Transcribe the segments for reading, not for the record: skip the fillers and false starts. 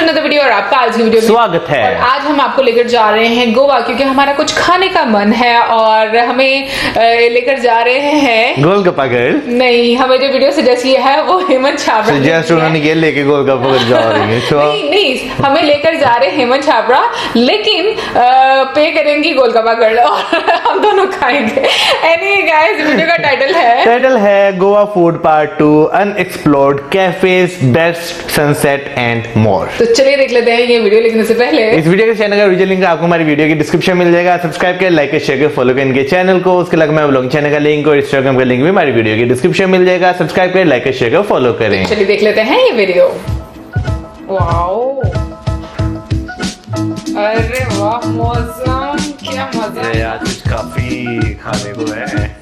Another video और आपका आज की वीडियो में स्वागत है। और आज हम आपको लेकर जा रहे हैं गोवा, क्योंकि हमारा कुछ खाने का मन है और हमें लेकर जा रहे हैं गोलगप्पा गर्ल। नहीं, हमें जो वीडियो सजेस्ट किया है वो हेमंत छाबड़ा सजेस्ट उन्होंने ये लेके गोलगप्पा गर्ल जा रही है। तो नहीं, हमें लेकर जा रहे हैं हेमंत छाबड़ा, लेकिन पे करेंगी गोलगप्पा गर्ल और हम दोनों खाएंगे। एनी गाइस, वीडियो का टाइटल है Goa food part 2 unexplored cafes best sunset and more. तो चलिए देख लेते हैं ये वीडियो। लेकिन इससे पहले इस वीडियो के चैनल का ओरिजिनल लिंक आपको हमारी वीडियो की डिस्क्रिप्शन में मिल जाएगा। सब्सक्राइब कर, लाइक कर, शेयर कर, फॉलो कर इनके चैनल को। उसके अलावा मैं ब्लॉग चैनल का लिंक और इंस्टाग्राम का लिंक भी हमारी वीडियो की डिस्क्रिप्शन में मिल जाएगा। सब्सक्राइब कर, लाइक कर, शेयर कर, फॉलो करें। चलिए देख लेते हैं ये वीडियो। वाओ, अरे वाह, मौसम क्या मजा है आज कुछ काफी खाने को है।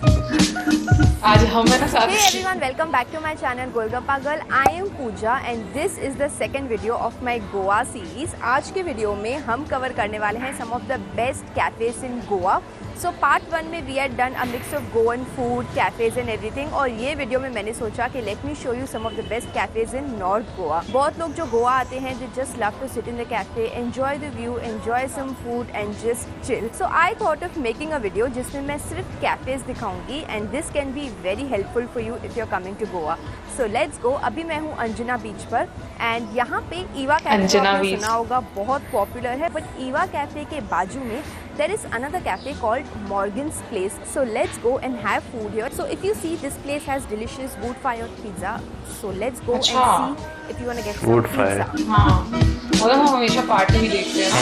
आज हम है ना साथ। Hey everyone, welcome back to my channel Golgappa Girl. I am Pooja and this is the second video of my Goa series. आज के वीडियो में हम कवर करने वाले हैं some of the best cafes in Goa. So part 1 में we had done a mix of Goan food, cafes and everything. और ये वीडियो में मैंने सोचा कि let me show you some of the best cafes in North Goa. बहुत लोग जो गोवा आते हैं they just love to sit in the cafe, enjoy the view, enjoy some food and just chill. So I thought of making a video जिसमें मैं सिर्फ cafes दिखाऊंगी and this can be very helpful for you if you're coming to Goa. So let's go. अभी मैं हूँ अंजना बीच पर and यहाँ पे ईवा कैफे सुना होगा, बहुत पॉपुलर है। बट ईवा कैफे के बाजू में there is another cafe called Morgan's Place. So let's go and have food here. So if you see, this place has delicious wood-fired pizza. So let's go and see if you want to get some pizza. हाँ, मतलब हम हमेशा party भी देखते हैं ना।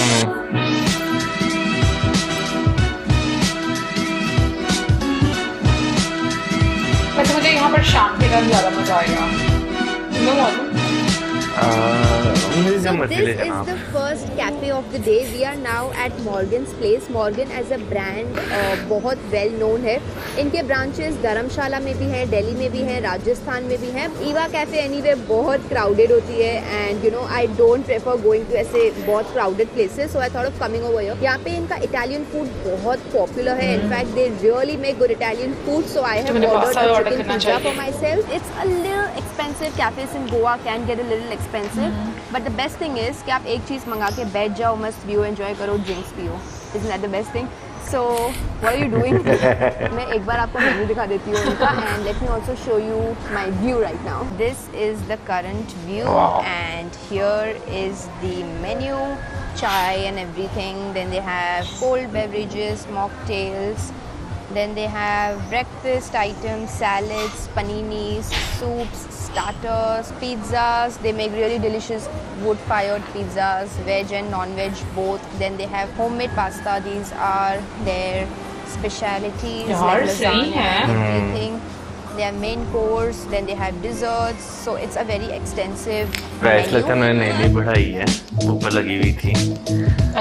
वैसे मुझे यहाँ पर शाम के टाइम ज़्यादा मजा आएगा। तुम्हें मालूम? So this is the first cafe of the day. We are now at Morgan's Place. Morgan as a brand बहुत well known है। इनके ब्रांचेस धर्मशाला में भी है, दिल्ली में भी है, राजस्थान में भी है। ईवा कैफे एनीवे बहुत क्राउडेड होती है and you know I don't prefer going to ऐसे बहुत crowded places, so I thought of coming over here. यहाँ पे इनका इटालियन फूड बहुत पॉपुलर है। In fact they really make good Italian food, so I have ordered a chicken pizza for myself. It's a little expensive, cafes in Goa can get a little expensive, but the best thing is कि आप एक चीज़ मंगा के बैठ जाओ, मस्त view enjoy करो, drinks पियो। Is that the best thing? So what are you doing? मैं एक बार आपको मेन्यू दिखा देती हूँ उनका and let me also show you my view right now. This is the current view and here is the menu, chai and everything. Then they have cold beverages, mocktails. Then they have breakfast items, salads, paninis, soups, starters, pizzas. They make really delicious wood-fired pizzas, veg and non-veg both. Then they have homemade pasta. These are their specialities, like lasagna and everything. They have main course. Then they have desserts. So it's a very extensive price लगता है मैंने नहीं बढ़ाई है, ऊपर लगी हुई थी।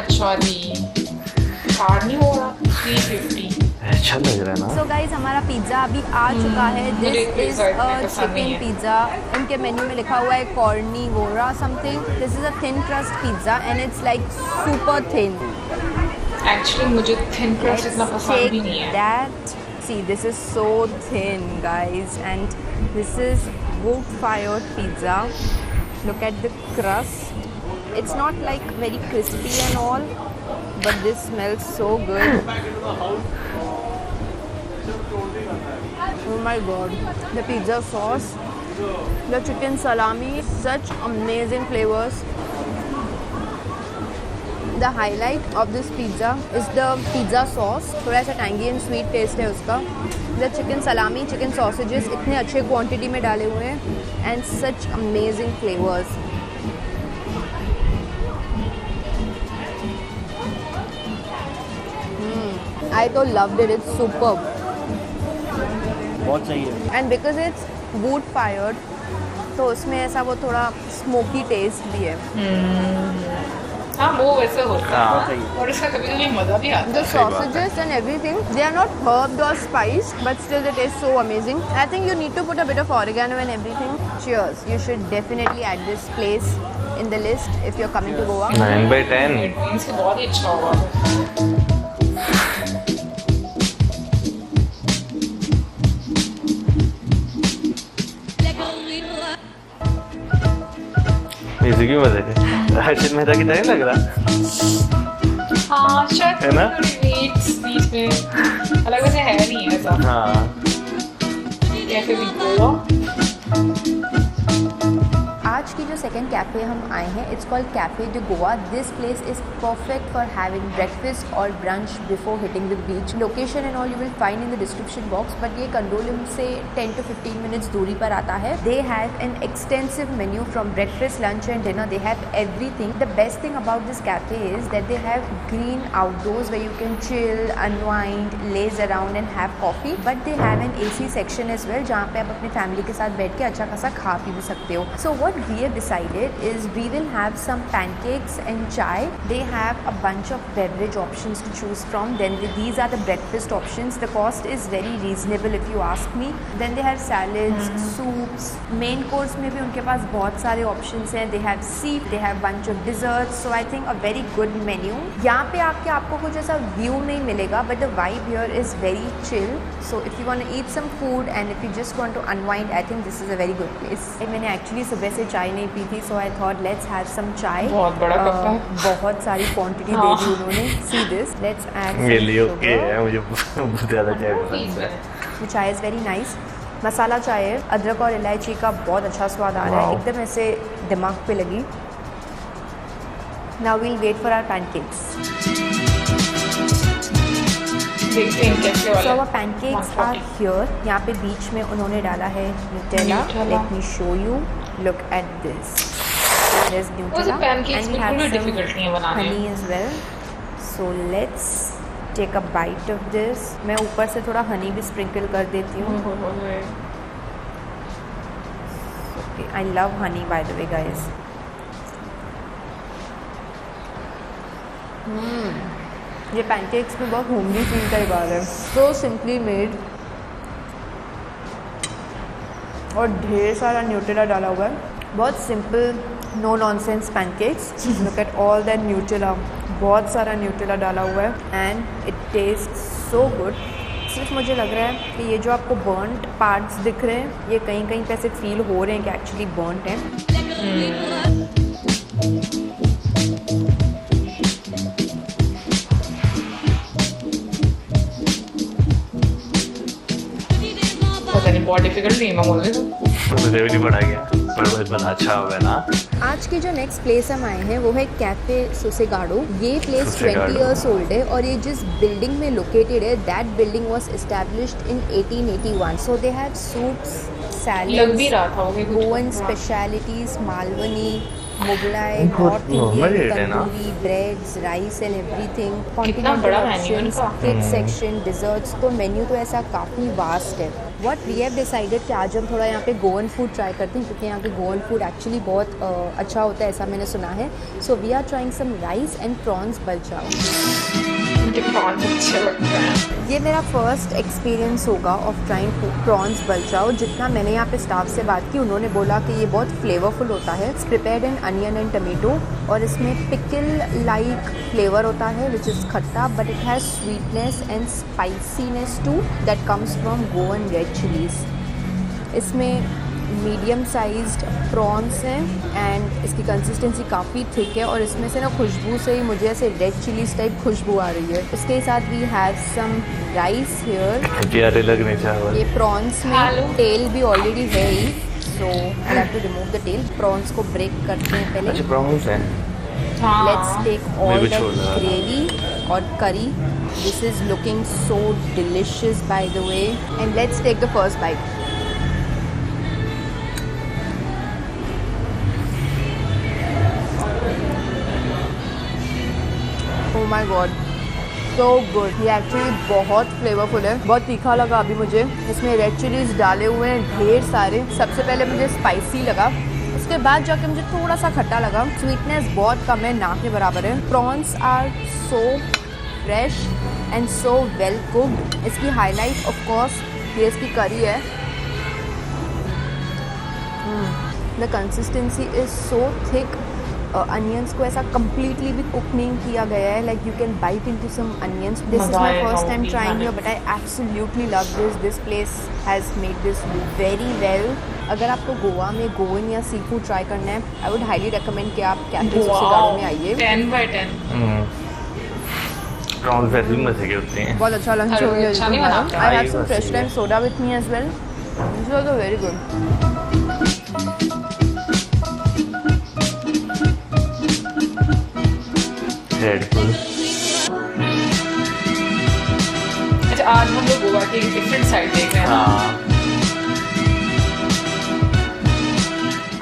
अच्छा जी, कार्ड नहीं हो रहा। 350 अच्छा लग रहा है ना। So guys, हमारा पिज़्ज़ा अभी आ चुका है। This is a chicken pizza. इनके मेन्यू में लिखा हुआ है cornivora something. This is a thin crust pizza and it's like super thin. Actually मुझे थिन क्रस्ट इतना पसंद भी नहीं है। That see, this is so thin, guys, and this is wood-fired pizza. Look at the crust. It's not like very crispy and all, but this smells so good. Oh my god, the pizza sauce, the chicken salami, such amazing flavors. The highlight of this pizza is the pizza sauce. थोड़ा सा tangy and sweet taste है उसका. The chicken salami, chicken sausages इतने अच्छे quantity में डाले हुए हैं and such amazing flavors. I तो loved it. It's superb. बहुत सही है। And because it's wood fired, तो उसमें ऐसा वो थोड़ा स्मोकी टेस्ट भी है। हाँ, वो वैसे होता है और इसका कभी-कभी मजा भी आता है। The sausages and everything, they are not herbed or spiced, but still they taste so amazing. I think you need to put a bit of oregano and everything. Cheers! You should definitely add this place in the list if you're coming to Goa. 9/10. Means बहुत ही अच्छा होगा। इसी की वजह से हर्षित मेहता की तरह लग रहा हाँ शायद है ना? बीच में अलग से है नहीं है ऐसा हाँ कैफे भी गोवा आज की जो सेकंड कैफ़े हम आए हैं it's called cafe de Goa. This place is perfect for having breakfast और brunch before hitting the beach. Location and all you will find in the description box, but ये कंडोलिम से 10 to 15 मिनट्स दूरी पर आता है। They have an extensive menu from breakfast, lunch and dinner. They have everything. The best thing about this cafe is that they have green outdoors where you can chill, unwind, laze around and have coffee, but they have an AC section as well जहाँ पे आप अपनी family के साथ बैठ के अच्छा खासा खा पी भी सकते हो। So what we have decided is we will have some pancakes and chai. They have a bunch of beverage options to choose from. Then these are the breakfast options. The cost is very reasonable if you ask me. Then they have salads, soups. Main course में भी उनके पास बहुत सारे options हैं. They have seafood. They have bunch of desserts. So I think a very good menu. यहाँ पे आके आपको कुछ ऐसा view नहीं मिलेगा, but the vibe here is very chill. So if you want to eat some food and if you just want to unwind, I think this is a very good place. मैंने actually सुबह से चाय नहीं P थी, so I thought let's have some chai. बहुत बड़ा cup है। बहुत सारी क्वांटिटी दे दी उन्होंने। See this, let's add some मेरे लिए ओके sugar. है, मुझे बहुत ज़्यादा चाय पसंद है। The chai is very nice. मसाला चाय है, अदरक और इलायची का बहुत अच्छा स्वाद आ रहा है, एकदम ऐसे दिमाग पे लगी। Now we'll wait for our pancakes. देखते हैं कैसे वाला So our pancakes are here. यहाँ पे बीच में उन्होंने डाला है Nutella. Let me show you. Look at this. There's Nutella pancakes and we बिल्कुल have भी some difficult नहीं है बनाने। honey as well. So let's take a bite of this. मैं ऊपर से थोड़ा honey भी sprinkle कर देती हूँ. Okay, I love honey by the way, guys. ये पैनकेक्स भी बहुत होमली फील का बात है। सो सिंपली मेड और ढेर सारा न्यूटेला डाला हुआ है। बहुत simple no nonsense pancakes. Look at all that Nutella, बहुत सारा न्यूटेला डाला हुआ है and it taste so good. सिर्फ मुझे लग रहा है कि ये जो आपको बर्नड पार्ट्स दिख रहे हैं ये कहीं कहीं पे ऐसे फील हो रहे हैं कि एक्चुअली बर्नड हैं। बहुत डिफिकल्ट नहीं है बोलने तो मुझे भी नहीं पड़ा गया, पर बस बना अच्छा होगा ना। आज की जो नेक्स्ट प्लेस हम आए हैं वो है कैफे सोसेगाडो। ये प्लेस 20 सोसेगाडो। ईयर्स ओल्ड है और ये जिस बिल्डिंग में लोकेटेड है that building was established in 1881। So they have soups, लग भी सैलड्स, रहा था वो कि कुछ गोवन स्पेशलिटीज, मालवनी, मुगलाई, बहुत नॉर्थ normal इंडियन, rate है ना? Tandoori, breads, rice and everything. कितना बड़ा menu है इनका। किड्स सेक्शन, डिजर्ट्स, तो मेन्यू तो ऐसा काफ़ी वास्ट है। व्हाट वी हैव डिसाइडेड कि आज हम थोड़ा यहाँ पे गोवन फूड ट्राई करते हैं क्योंकि यहाँ पे गोवन फूड एक्चुअली बहुत अच्छा होता है, ऐसा मैंने सुना है। So we are trying some rice and prawns balchao. मुझे प्रॉन्स अच्छे लगते हैं। ये मेरा फर्स्ट एक्सपीरियंस होगा ऑफ ट्राइंग प्रॉन्स बलचाओ। जितना मैंने यहाँ पे स्टाफ से बात की उन्होंने बोला कि ये बहुत फ्लेवरफुल होता है। It's prepared in onion and tomato और इसमें पिकल लाइक फ्लेवर होता है विच इज़ खट्टा, but it has sweetness and spiciness too that comes from Goan red chillies. इसमें मीडियम साइज्ड प्रॉन्स हैं एंड इसकी कंसिस्टेंसी काफ़ी थिक है और इसमें से ना खुशबू से ही मुझे ऐसे रेड चिलीज टाइप खुशबू आ रही है। इसके साथ we have some rice here. प्यारे लगने चावल। ये प्रॉन्स में टेल भी ऑलरेडी है ही, so I have to remove the tail. Prawns को ब्रेक करते हैं पहले। अच्छा प्रॉन्स है। लेट्स टेक ऑल भी द छोड़ रहा है। ग्रेवी और curry. This is looking so delicious by the way and let's take the first bite. Oh my god, so good। ये एक्चुअली बहुत फ्लेवरफुल है, बहुत तीखा लगा अभी मुझे। इसमें रेड चिलीज डाले हुए हैं ढेर सारे। सबसे पहले मुझे स्पाइसी लगा, उसके बाद जाके मुझे थोड़ा सा खट्टा लगा। स्वीटनेस बहुत कम है, ना के बराबर है। Prawns are so fresh and so well cooked. इसकी हाईलाइट ऑफ कोर्स ये इसकी करी है। The consistency is so thick. Onions को ऐसा कम्प्लीटली भी कुक नहीं किया गया है, like you can bite into some onions. This is my first time trying here but I absolutely love this. This place has made this very well अगर आपको गोवा में गोवन या सी फूड ट्राई करना है, आई वुड हाईली रिकमेंड कि आप cafe सोसेगाडो में आइए। 10/10। प्रॉन्स वैसे भी मजे के होते हैं। बहुत अच्छा लंच हो गया। अच्छा नहीं बनाते। आई हैव सम बस फ्रेश ये। Lime soda with me as well, this was very good. Red Bull. अच्छा, आज हम लोग गोवा की एक डिफरेंट साइड देख रहे हैं। हाँ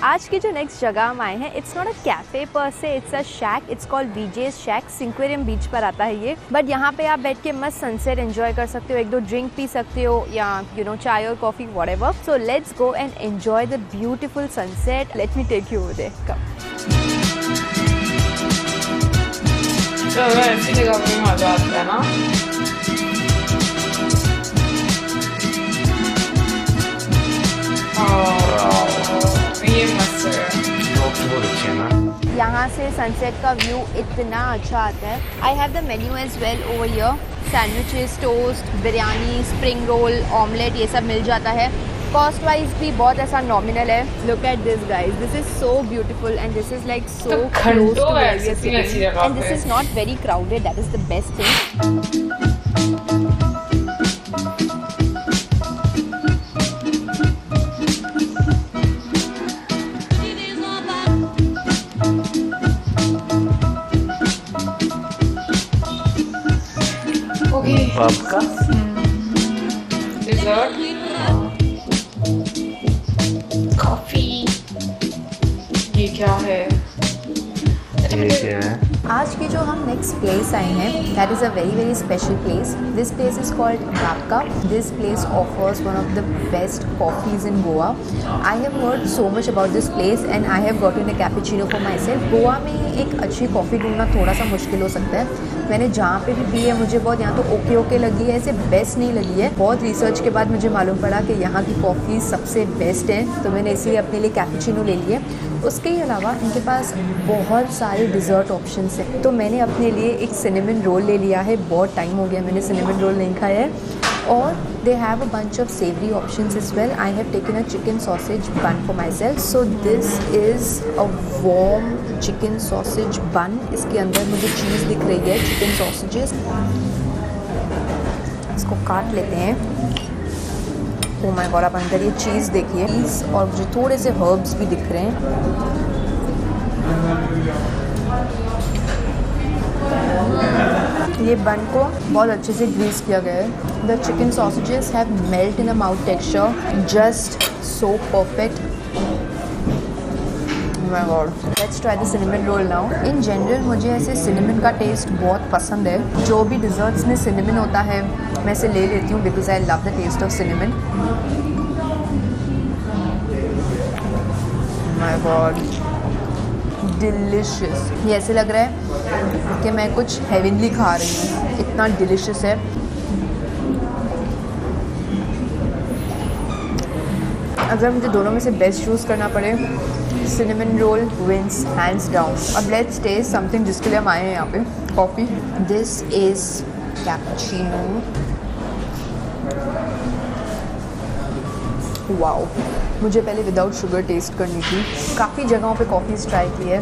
आज की जो नेक्स्ट जगह हम आए हैं, इट्स नॉट अ कैफे पर से, it's a shack. It's called BJ's shack. Sinquerim beach पर आता है ये, बट यहाँ पे आप बैठ के मस्त सनसेट एंजॉय कर सकते हो, एक दो ड्रिंक पी सकते हो या चाय और coffee whatever. So let's go and enjoy the beautiful sunset. Let me take you over there. Come. चलो, ऐसी जगह पे मजा आता है ना। ये मस्त है। बहुत अच्छे हैं ना। यहाँ से सनसेट का व्यू इतना अच्छा आता है। I have the menu as well over here. Sandwiches, toast, biryani, spring roll, omelette, ये सब मिल जाता है। कॉस्ट वाइज भी बहुत ऐसा नॉमिनल है। Look at this guys, this is so beautiful and this is like so close to where we are sitting, and this is not very crowded, that is the best thing. Okay, आपका dessert, coffee. ये क्या है? ये क्या है? आज की जो हम नेक्स्ट प्लेस आए हैं, that is a very very special place. This place is called Rapka. This place offers one of the best coffees in Goa. I have heard so much about this place and I have gotten a cappuccino for myself. Goa में एक अच्छी coffee ढूंढना थोड़ा सा मुश्किल हो सकता है। मैंने जहाँ पे भी पी है मुझे बहुत यहाँ तो ओके ओके लगी है, ऐसे बेस्ट नहीं लगी है। बहुत रिसर्च के बाद मुझे मालूम पड़ा कि यहाँ की कॉफ़ी सबसे बेस्ट है, तो मैंने इसलिए अपने लिए कैपुचिनो ले लिए। उसके अलावा इनके पास बहुत सारे डिज़र्ट ऑप्शंस हैं, तो मैंने अपने लिए एक सिनेमन रोल ले लिया है। बहुत टाइम हो गया मैंने सिनेमन रोल नहीं खाया है। और they have a bunch of savory options as well. I have taken a chicken sausage bun for myself. So this is a warm chicken sausage bun. इसके अंदर मुझे चीज़ दिख रही है, चिकन sausages। इसको काट लेते हैं। Oh my God, आप अंदर ये चीज़ देखिए, चीज़ और मुझे थोड़े से हर्ब्स भी दिख रहे हैं। ये बन को बहुत अच्छे से ग्रीस किया गया है। The chicken sausages have melt in a mouth texture, just so perfect. My god, let's try the cinnamon roll now. In general मुझे ऐसे सिनेमन का टेस्ट बहुत पसंद है। जो भी डिज़र्ट्स में सिनेमन होता है मैं इसे ले लेती हूँ because I love the taste of cinnamon. My god, delicious. ये ऐसे लग रहा है कि मैं कुछ हेवनली खा रही हूँ, इतना डिलिशियस है। अगर मुझे दोनों में से बेस्ट चूज़ करना पड़े, cinnamon roll wins hands down. अब लेट्स टेस्ट समथिंग जिसके लिए हम आए हैं यहाँ पे, coffee. This is cappuccino. Wow, मुझे पहले विदाउट शुगर टेस्ट करनी थी। काफ़ी जगहों पे कॉफ़ीज़ ट्राई की है,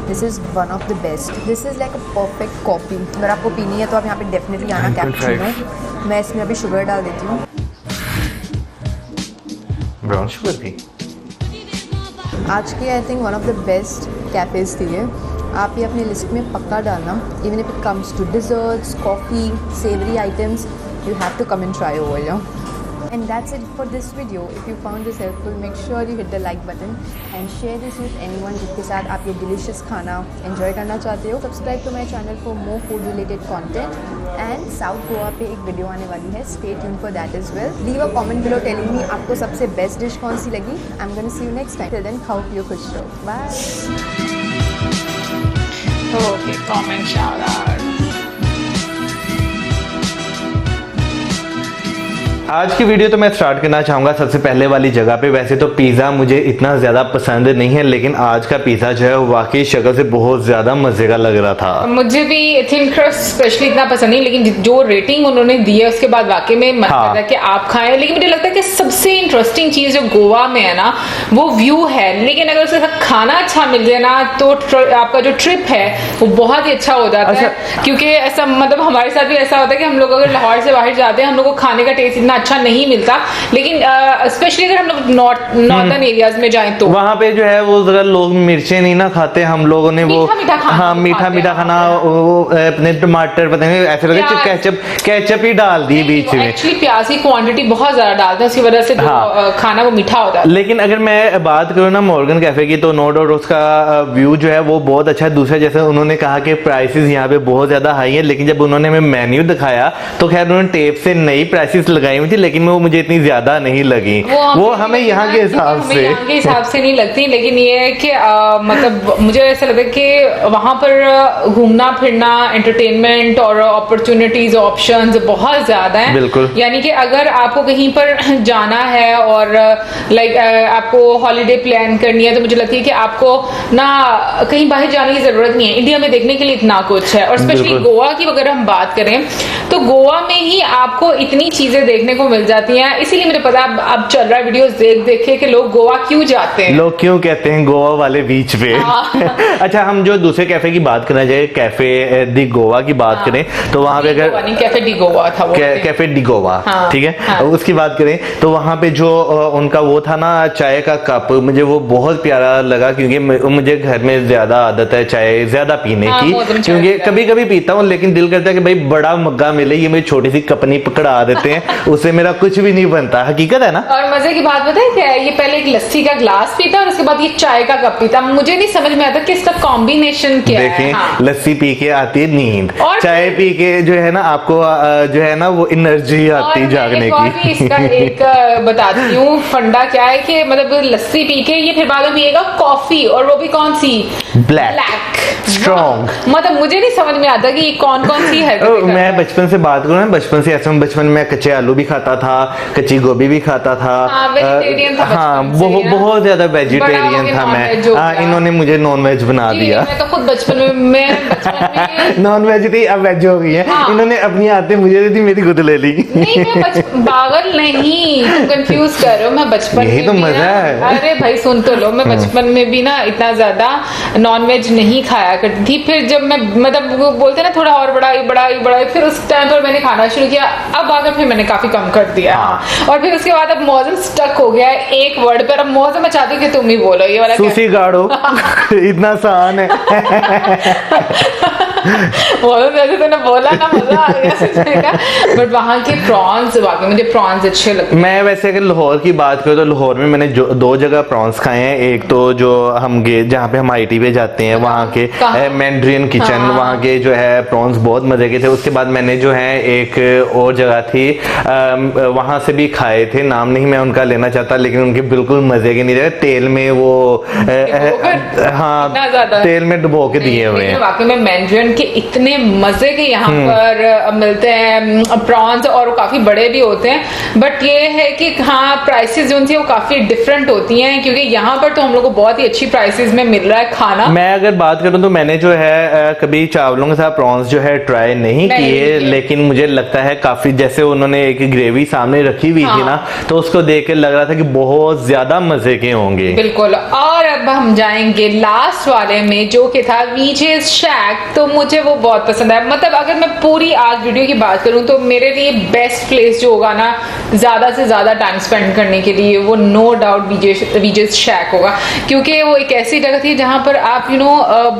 this is one of the best. This is like a perfect coffee. अगर आपको पीनी है तो आप यहाँ पे डेफिनेटली आना कैपुचिनो। मैं इसमें अभी शुगर डाल देती हूँ। ब्राउन शुगर भी। आज की I think one of the best cafes थी ये। आप ये अपनी लिस्ट में पक्का डालना। Even if it comes to desserts, coffee, savoury items, you have to come and try over here. And that's it for this video. If you found this helpful, make sure you hit the like button and share this with anyone जिसके साथ आप ये delicious खाना enjoy करना चाहते हो. Subscribe to my channel for more food related content. And South Goa पे एक वीडियो आने वाली है. Stay tuned for that as well. Leave a comment below telling me आपको सबसे best dish कौन सी लगी. I'm gonna see you next time. Till then, hope you खुश रहो. Bye. Okay, comment, shout out. आज की वीडियो तो मैं स्टार्ट करना चाहूंगा सबसे पहले वाली जगह पे। वैसे तो पिज्जा मुझे इतना ज्यादा पसंद नहीं है, लेकिन आज का पिज्जा जो है वाकई शक्ल से बहुत ज्यादा मजे का लग रहा था। मुझे भी थिन क्रस्ट स्पेशली इतना पसंद नहीं, लेकिन जो रेटिंग उन्होंने दी है उसके बाद वाकई में मन करता है कि आप खाएं। लेकिन मुझे लगता है कि सबसे इंटरेस्टिंग चीज जो गोवा में है ना वो व्यू है, लेकिन अगर उसके साथ खाना अच्छा मिल जाए ना तो आपका जो ट्रिप है वो बहुत ही अच्छा हो जाता है। क्योंकि ऐसा मतलब हमारे साथ भी ऐसा होता है कि हम लोग अगर लाहौर से बाहर जाते हैं हम लोग को खाने का टेस्ट इतना अच्छा नहीं मिलता, लेकिन स्पेशली अगर हम लोग नॉर्दर्न एरियाज में जाएं तो वहां पे जो है वो अगर लोग मिर्चें नहीं ना खाते, हम लोगों ने वो हाँ मीठा खाना, वो अपने टमाटर पता नहीं ऐसे लगे केचप ही डाल दी बीच में। एक्चुअली प्याज की क्वांटिटी बहुत ज्यादा डालते हैं, उसकी वजह से खाना वो मीठा होता है। लेकिन अगर मैं बात करूँ ना मॉर्गन कैफे की तो नो डाउट उसका व्यू जो है वो बहुत अच्छा है। दूसरा जैसे उन्होंने कहा कि प्राइसेस यहाँ पे बहुत ज्यादा हाई है, लेकिन जब उन्होंने हमें मेन्यू दिखाया तो खैर उन्होंने टेप से नई प्राइसेस लगाई हुई थी, लेकिन वो मुझे इतनी ज्यादा नहीं लगी। वो हमें यहाँ के हिसाब से नहीं लगती, लेकिन ये है कि मतलब मुझे ऐसा लगता है कि वहां पर घूमना फिरना, एंटरटेनमेंट और अपॉर्चुनिटीज ऑप्शंस बहुत ज्यादा है। बिल्कुल। यानी कि अगर आपको कहीं पर जाना है और लाइक आपको हॉलीडे प्लान करनी है तो मुझे लगती है कि आपको ना कहीं बाहर जाने की जरूरत नहीं है, इंडिया में देखने के लिए इतना कुछ है। और स्पेशली गोवा की अगर हम बात करें तो गोवा में ही आपको इतनी चीजें देखने को मिल जाती हैं। इसीलिए मुझे पता अब चल रहा है वीडियोस देख के कि लोग गोवा क्यों जाते हैं, लोग क्यों कहते हैं गोवा वाले बीच पे। अच्छा, हम जो दूसरे कैफे की बात करना चाहिए, कैफे दी गोवा की बात करें तो वहां पे अगर कैफे डी गोवा था वो, कैफे डी गोवा, ठीक है, उसकी बात करें तो वहां पे जो उनका वो था ना चाय का कप, मुझे वो बहुत प्यारा लगा क्योंकि मुझे घर में ज्यादा आदत है चाय ज्यादा पीने की, क्योंकि कभी कभी पीता हूँ लेकिन दिल करता है कि भाई बड़ा मग्गा मिले, ये मेरी छोटी सी कपनी पकड़ा देते हैं, उससे मेरा कुछ भी नहीं बनता। हकीकत है ना। और मजे की बात बताए क्या है, ये पहले एक लस्सी का ग्लास पीता और उसके बाद ये चाय का कप पीता। मुझे नहीं समझ में आता कि इसका कॉम्बिनेशन क्या है। देखें, लस्सी पी के आती है नींद, और चाय पी के जो है ना आपको जो है ना वो एनर्जी आती है जागने की। इसका एक बताती हूँ फंडा क्या है कि मतलब लस्सी पी के ये फिर बाद में पिएगा कॉफी, और वो भी कौन सी, ब्लैक स्ट्रॉन्ग। मतलब मुझे नहीं समझ में आता कि कौन कौन सी है। मैं बचपन से बात करूँ ना, बचपन से ऐसा, बचपन में कच्चे आलू भी खाता था, कच्ची गोभी भी खाता था। वेजिटेरियन था। हाँ, बहुत ज्यादा वेजिटेरियन था मैं। हाँ, इन्होंने मुझे नॉन वेज बना दिया। मैं तो खुद बचपन में नॉन वेज थी, अब वेज हो गई है। इन्होंने अपनी आदतें मुझे दी थी, मेरी खुद ले ली। नहीं, मैं पागल नहीं, तुम कंफ्यूज कर रहे हो। मैं बचपन यही तो मजा है। अरे भाई सुन तो लो, मैं बचपन में भी ना इतना ज्यादा नॉन वेज नहीं खाया करती थी। फिर जब मैं मतलब बोलते ना थोड़ा और बड़ा, फिर उस टाइम पर मैंने खाना शुरू किया। अब आकर फिर मैंने काफी कम कर दिया। और फिर उसके बाद अब मौसम स्टक हो गया है एक वर्ड पर। अब मौसम मैं चाहती हूँ कि तुम ही बोलो ये वाला सूसी गाड़ो। इतना आसान है। वैसे तो ना बोला ना, मजा आ गया। बट वहाँ के प्रॉन्स, वाकई मुझे प्रॉन्स अच्छे लगते हैं। मैं वैसे अगर लाहौर की बात करूँ तो लाहौर में मैंने दो जगह प्रॉन्स खाए हैं। एक तो जो हम जहाँ पे हम IT पे जाते हैं वहाँ के मैंड्रियन किचन, वहाँ के जो है प्रॉन्स बहुत मजे के थे। उसके बाद मैंने जो है एक और जगह थी वहां से भी खाए थे, नाम नहीं मैं उनका लेना चाहता, लेकिन उनके बिल्कुल मजे के नहीं रहे, तेल में वो हाँ तेल में डुबो के दिए हुए हैं। वाकई में मैंड्रियन के इतने मजे के यहाँ पर मिलते हैं प्रॉन्स, और वो काफी बड़े भी होते हैं। बट ये है कि हाँ प्राइसेस जो थी वो काफी डिफरेंट होती हैं, क्योंकि यहाँ पर तो हम लोग को बहुत ही अच्छी प्राइसेस में मिल रहा है खाना। मैं अगर बात करूँ तो मैंने जो है कभी चावलों के साथ प्रॉन्स जो है ट्राई नहीं किए, लेकिन मुझे लगता है काफी, जैसे उन्होंने एक ग्रेवी सामने रखी हुई थी ना, तो उसको देख के लग रहा था कि बहुत ज्यादा मजे के होंगे। बिल्कुल। और अब हम जाएंगे लास्ट वाले में जो कि था वीजेस शैक। तो मुझे वो बहुत पसंद है। मतलब अगर मैं पूरी आज वीडियो की बात करूं तो मेरे लिए बेस्ट प्लेस जो होगा ना ज्यादा से ज्यादा टाइम स्पेंड करने के लिए, वो नो डाउट वीजेस शैक होगा, क्योंकि वो एक ऐसी जगह थी जहां पर आप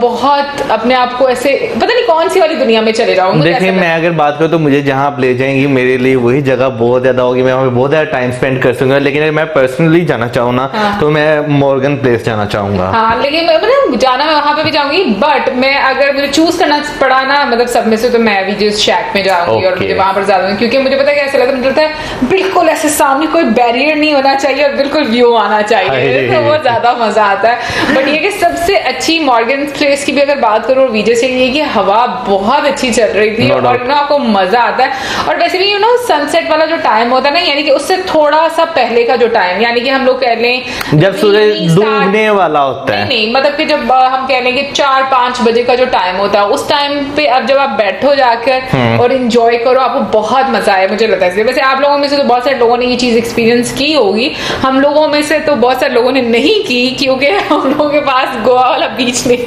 बहुत अपने आप को ऐसे पता नहीं कौन सी वाली दुनिया में चले जाओ। देखिए, मैं अगर बात करूं तो मुझे जहां आप ले जाएंगी मेरे लिए वही जगह बहुत ज्यादा होगी, मैं वहां पे बहुत ज्यादा टाइम स्पेंड कर सकूंगा। लेकिन अगर मैं पर्सनली जाना चाहूँ ना तो मैं मॉर्गन प्लेस जाना चाहूंगा। हाँ, लेकिन मैं जाना मैं वहां पे भी जाऊंगी, बट मैं अगर मुझे चूज करना होना पड़ा ना, मतलब सब में से तो मैं भी जिस शैक में जाऊंगी और Okay. मुझे वहां पर ज्यादा, क्योंकि मुझे पता है कैसा लगता है, मुझे लगता है बिल्कुल ऐसे सामने कोई बैरियर नहीं होना चाहिए और बिल्कुल व्यू आना चाहिए, तो वो ज्यादा मजा आता है। बट ये कि सबसे अच्छी मॉर्गन प्लेस की भी अगर बात करूँ विजय से, ये कि हवा बहुत अच्छी चल रही थी और आपको मजा आता है। और वैसे भी सनसेट वाला जो टाइम होता है ना, यानी कि उससे थोड़ा सा पहले का जो टाइम, यानी कि हम लोग कह लें जब सूरज डूबने वाला होता है, नहीं मतलब कि जब हम कह लें कि 4-5 बजे का जो टाइम होता है, उस टाइम पे अब जब आप बैठो जाकर और इंजॉय करो, आपको बहुत मजा आए मुझे लगता है। वैसे आप लोगों में से तो बहुत सारे लोगों ने ये चीज एक्सपीरियंस की होगी, हम लोगों में से तो बहुत सारे लोगों ने नहीं की, क्योंकि हम लोगों के पास गोवा वाला बीच नहीं,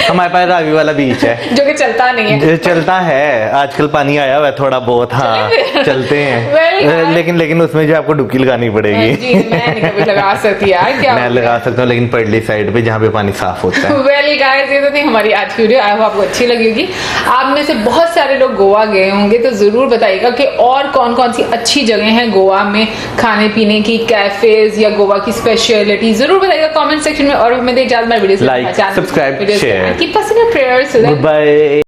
हमारे पास रावी वाला बीच है जो कि चलता नहीं है। चलता है, आजकल पानी आया हुआ है थोड़ा बहुत, हाँ चलते हैं, लेकिन उसमें जो आपको डुबकी लगानी पड़ेगी। जी, मैं नहीं कभी लगा सकती यार, क्या मैं लगा सकता हूँ, लेकिन पडली साइड पे जहाँ पे पानी साफ होता है। वेल गाइस, ये तो थी हमारी आज की वीडियो, आई होप आपको अच्छी लगी होगी। आप में से बहुत सारे लोग गोवा गए होंगे, तो जरूर बताइएगा कि और कौन कौन सी अच्छी जगह हैं गोवा में खाने पीने की, कैफेज या गोवा की स्पेशलिटी, जरूर बताइएगा कमेंट सेक्शन में। और हमें दे इजाजत, मेरे video like, subscribe, share, keep us in your prayers. Bye.